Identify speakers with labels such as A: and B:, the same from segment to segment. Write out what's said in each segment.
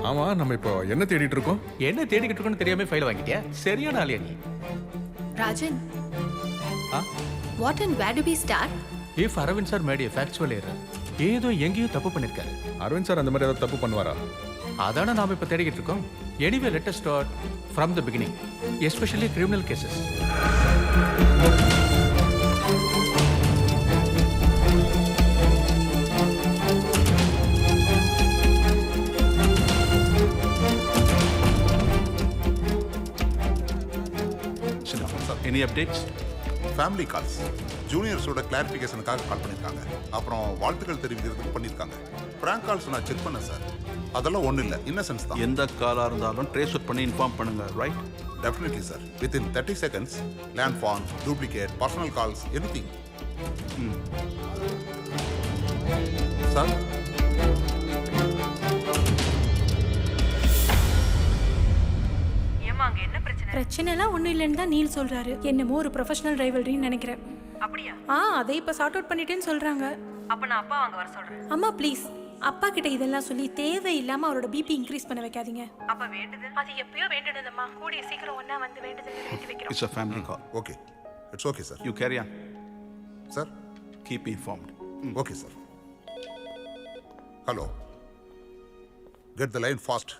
A: ஆமா, நம்ம இப்போ என்ன தேடிட்டு இருக்கோம்?
B: என்ன தேடிக்கிட்டு இருக்கோன்னு தெரியாம ஃபைல் வாங்கிட்டியா? சரியான ஆளியா நீ.
C: ராஜன்,
B: ஆ?
C: what and where do we start?
B: If Aravind sir made a factual error, ஏதோ எங்கேயோ தப்பு பண்ணிருக்காரு.
A: அரவிந்த் சார் அந்த மாதிரி ஏதாவது தப்பு பண்ணுவாரா?
B: அதான நாம இப்ப தேடிக்கிட்டு இருக்கோம். Anyway, let us start from the beginning, especially criminal cases.
D: Any updates?
E: Family calls ஜூனியர்ஸோட கிளாரிஃபிகேஷனுக்காக கால் பண்ணியிருக்காங்க. அப்புறம் வாழ்த்துக்கள் தெரிவிக்கிறதுக்கு பண்ணியிருக்காங்க. ப்ராங்க் கால்ஸ் நான் செக் பண்ணேன் சார். அதெல்லாம் ஒன்றும் இல்லை, இன்னசென்ஸ் தான்.
D: எந்த காலாக இருந்தாலும் ட்ரேஸ் அவுட் பண்ணி இன்ஃபார்ம் பண்ணுங்க, right?
E: Definitely sir. Within 30 seconds land form, duplicate, personal calls, anything. Sir,
F: பிரச்சனை எல்லாம் ஒன்றும் இல்லைன்னு தான் நீல் சொல்றாரு. என்னமோ ஒரு ப்ரொஃபஷனல் ரைவல்ரின்னு நினைக்கிறேன்.
G: அப்படியா?
F: அதை இப்போ சார்ட் அவுட் பண்ணிட்டேன்னு சொல்றாங்க.
G: அப்ப நான் அப்பா வாங்க வர சொல்றேன்.
F: அம்மா ப்ளீஸ், அப்பா கிட்ட இதெல்லாம் சொல்லி தேவையில்லாம அவரோட பிபி இன்க்ரீஸ் பண்ண வைக்காதீங்க.
G: அப்ப வேண்டுதல் அது எப்பயோ வேண்டுனதம்மா. கூடிய சீக்கிரம் ஒண்ணா வந்து வேண்டுதல் வேண்டி வைக்கிறோம்.
D: It's a family call.
E: Okay, it's okay sir.
D: You carry on.
E: Sir,
D: Keep me informed.
E: Okay sir. Hello, get the line fast.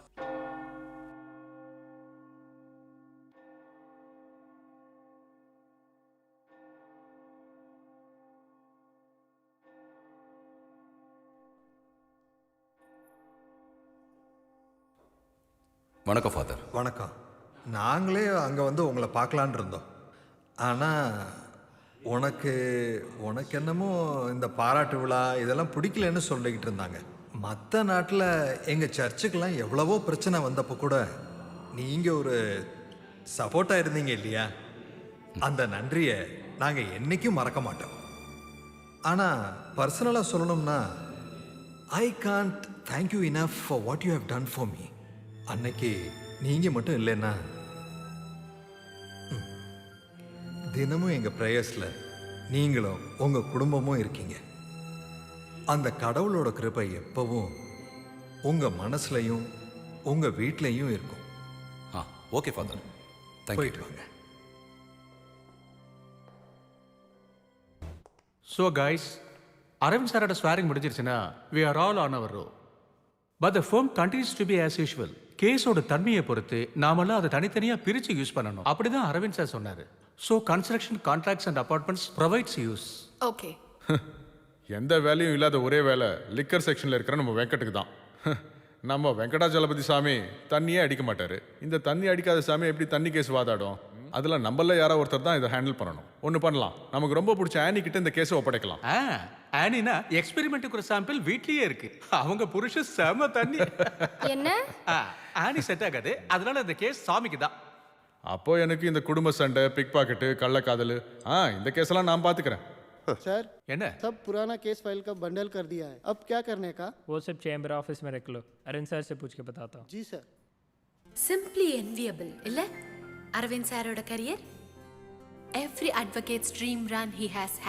H: வணக்கம் ஃபாதர்.
I: வணக்கம். நாங்களே அங்கே வந்து உங்களை பார்க்கலான் இருந்தோம். ஆனால் உனக்கு என்னமோ இந்த பாராட்டு விழா இதெல்லாம் பிடிக்கலன்னு சொல்லிக்கிட்டு இருந்தாங்க. மற்ற நாட்டில் எங்கள் சர்ச்சுக்கெல்லாம் எவ்வளவோ பிரச்சனை வந்தப்போ கூட நீங்கள் ஒரு சப்போர்ட்டாக இருந்தீங்க இல்லையா? அந்த நன்றியை நாங்கள் என்றைக்கும் மறக்க மாட்டோம். ஆனால் பர்சனலாக சொல்லணும்னா I can't thank you enough for what you have done for me. அன்னைக்கு நீங்கள் மட்டும் இல்லைன்னா தினமும் எங்கள் ப்ரேயர்ஸில் நீங்களும் உங்கள் குடும்பமும் இருக்கீங்க. அந்த கடவுளோட கிருபை எப்பவும் உங்கள் மனசுலையும் உங்கள் வீட்லேயும் இருக்கும்.
H: Okay father, thank you.
I: போயிட்டு வாங்க.
B: So guys, அரவிந்த் சாரோட ஸ்வாரிங் முடிஞ்சிருச்சுன்னா we are all on our row. But the firm continues to be as usual. கேஸோட தன்மையை பொறுத்து நாமெல்லாம் அதை தனித்தனியா பிரிச்சு யூஸ் பண்ணணும். அப்படிதான் அரவிந்த் சார் சொன்னாரு. So construction contracts and apartments provides use.
C: Okay.
A: எந்த வேலையும் இல்லாத ஒரே வேலை லிக்கர் செக்ஷன்ல இருக்கிற நம்ம வெங்கட்டுக்கு தான். நம்ம வெங்கடாஜலபதி சாமி தண்ணியே அடிக்க மாட்டாரு. இந்த தண்ணி அடிக்காத சாமி எப்படி தண்ணி கேஸ் வாதாடும்? அதுல நம்மள யாரோ ஒருத்தர் தான் இதை ஹேண்டில் பண்ணணும். ஒன்று பண்ணலாம், நமக்கு ரொம்ப பிடிச்ச ஆனி கிட்ட இந்த கேஸை ஒப்படைக்கலாம்.
B: ஆனினா எக்ஸ்பெரிமெண்ட்டுக்கு ஒரு சாம்பிள் வீட்லயே இருக்கு. அவங்க புருஷன் செம தண்ணி.
C: என்ன?
B: ஆனி செட் ஆகாது, அதனால இந்த கேஸ் சாமிக்கு தான்.
A: அப்போ எனக்கு இந்த குடும்ப சண்டை, பிக் பாக்கெட்டு, கள்ளக்காதல், இந்த கேஸெல்லாம் நான் பார்த்துக்கிறேன்.
J: सर,
B: என்ன
J: सब पुराना केस फाइल का बंडल कर दिया है. अब क्या करने का?
K: वो सब चैम्बर ऑफिस में रख लो. अरविंद सर से पूछ के बताता हूँ.
J: जी सर.
C: Simply enviable, இல்ல? அரவிந்த் சாரோட career. Every advocate's dream run he has had.